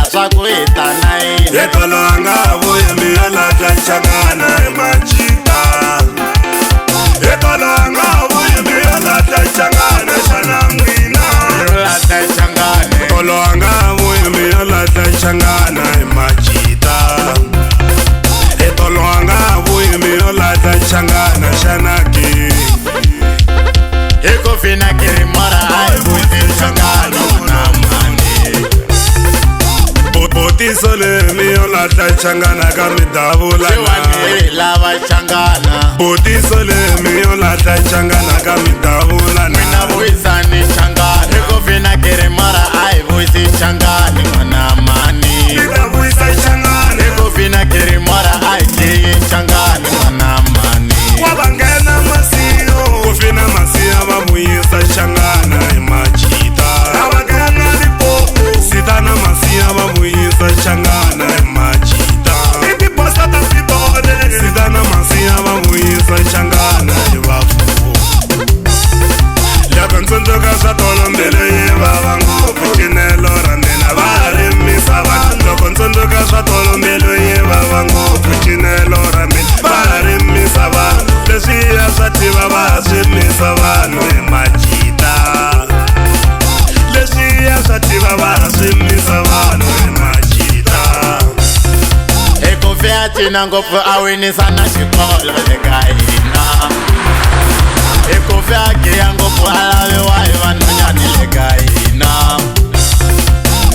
byela swa ku hi ta na yini. Hi tolo a nga vuyi mi ya lahla Nhlangana hi Majita. Hi tolo a nga vuyi mi ya lahla Nhlangana xana n'wina. Lahla Nhlangana. Tolo a nga vuyi mi ya lahla Nhlangana hi Majita. Hi tolo a nga vuyi mi ya lahla Nhlangana xana ke. Hi ku fina ke ri mora a hi vuyisi Nhlangana n'wana mani. Botiso le mi yo lahla Nhlangana ka mi davula na. Xewani lava Nhlangana. Botiso le mi yo lahla Nhlangana ka mi davula na. Mina vuyisani Nhlangana. Hi ku fina ke ri mora a hi vuyisi Nhlangana n'wana mani. Mi ta vuyisa Nhlangana. Hi ku fina ke ri mora a hi dlayi Nhlangana n'wana mani. Wa va nghena Masiyo. Ku fina Masiya va vuyisa Nhlangana hi Majita. Va nghena Limpopo. Sitana Masiya va vuyisa Nhlangana hi Majita. I tibosa ta Sitole. Sitana Masiya va vuyisa Nhlangana hi Vafumo. Loko ntsundzuka swa tolo mbilu yi vava ngopfu. Cinelo ra mina va rimisa vanhu. Loko ntsundzuka swa tolo mbilu yi vava ngopfu. Cinelo ra mina va rimisa vanhu. Leswiya swa tiva va swimisa vanhu hi Majita. Leswiya swa tiva va swimisa vanhu hi Majita. Hi ku fiya cina ngopfu a winisa na xikolo le ka hina. Hi ku fiya giya ngopfu a laviwa hi vanhwanyani le ka hina.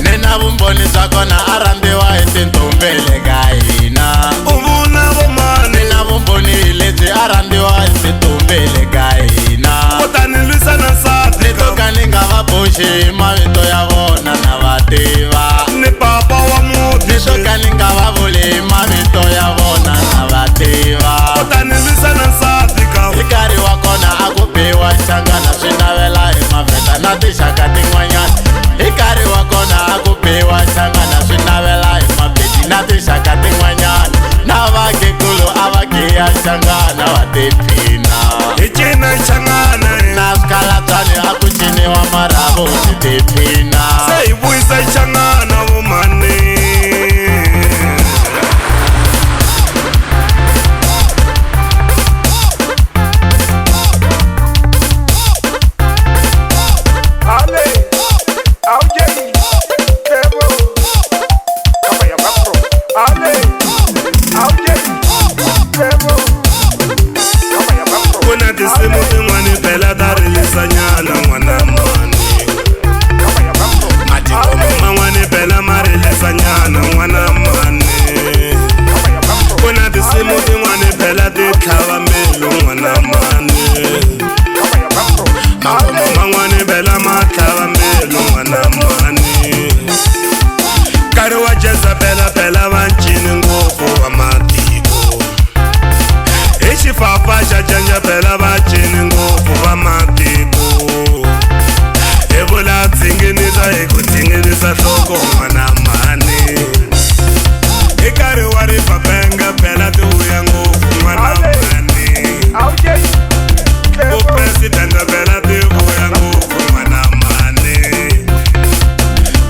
Ni na vumbhoni bya kona a rhandziwa hi tintombi le ka hina. U vula vo mani. Ni na vumbhoni hi lebyi a rhandziwa hi tintombi le ka hina. Kutani lwisana nsati. Ni to ka ni nga va boxi hi mavito ya vona na va tiva. Ni papa wa muti. Ni to ka ni nga va vuli hi mavito ya vona na va tiva. Kutani lwisana nsati ka. Hi nkarhi wa kona a ku biwa Nhlangana swi navela hi Mavhenda na tinxaka tin'wanyana. Hi nkarhi wa kona a ku biwa Nhlangana swi navela hi Mapedi na tinxaka tin'wanyana. Na vakhegulu a va giya Nhlangana va tiphina. Hi cina Nhlangana. Na swikalabyani a ku ciniwa marhavu hi tiphina. Se hi vuyisa Nhlangana vo mani. Kuna tinsimu tin'wani phela ta rilisa nyana n'wana mani. Matingoma man'wani phela ma rilisa nyana n'wana mani. Kuna tinsimu tin'wani phela ti tlhava mbilu n'wana mani. Mangoma man'wani phela ma tlhava mbilu n'wana mani. Nkarhi wa Jezebela phela va ncini ngopfu wa matiko. Hi xifafa xa Janja phela va cini ngopfu va matiko. Hi vula dzinginisa hi ku dzinginisa nhloko n'wana mani. Hi nkarhi wa Rifapenga phela ti vuya ngopfu n'wana mani. Vupresidente phela ti vuya ngopfu n'wana mani.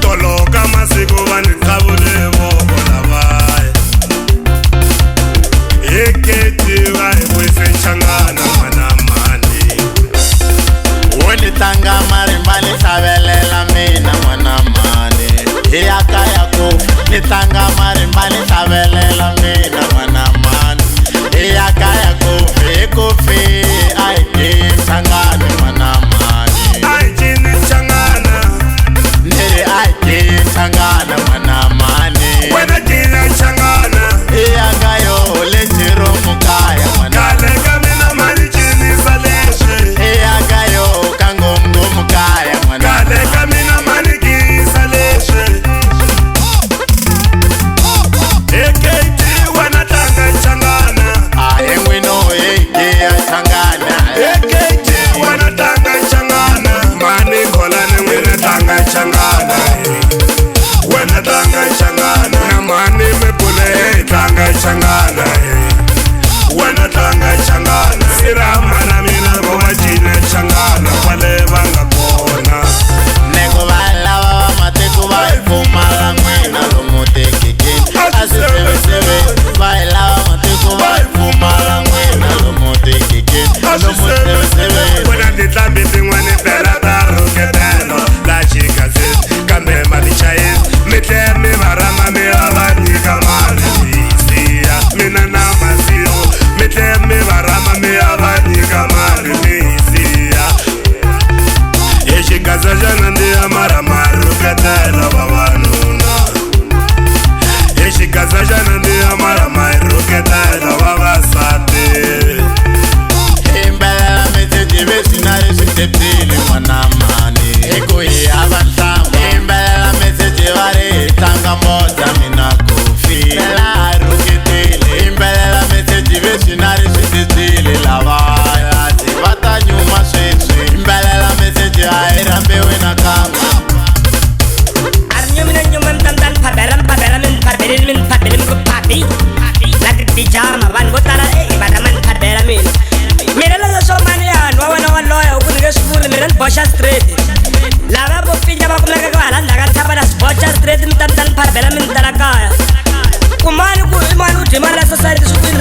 Toloka masiku va ni qavule voko lavaya. Hi ketiva hi vuyise Nhlangana n'wana mani. Wo ni tlanga marimba ni hlavelela mina n'wana mani. Hi ya kaya ku ni tlanga marimba ni hlavelela mina n'wana mani. Hi ya kaya ku hi ku fi a hi dlayi Nhlangana n'wana mani. A hi cini Nhlangana. Ni ri a hi dlayi Nhlangana n'wana mani. Wena cina Nhlangana. Hi ya ka yo le Jiromo kaya n'wana. Khale ka mina mani cinisa leswi. Hi ya ka yo ka Ngomngom kaya n'wana. Khale ka mina mani cinisa leswi. timala society swikwini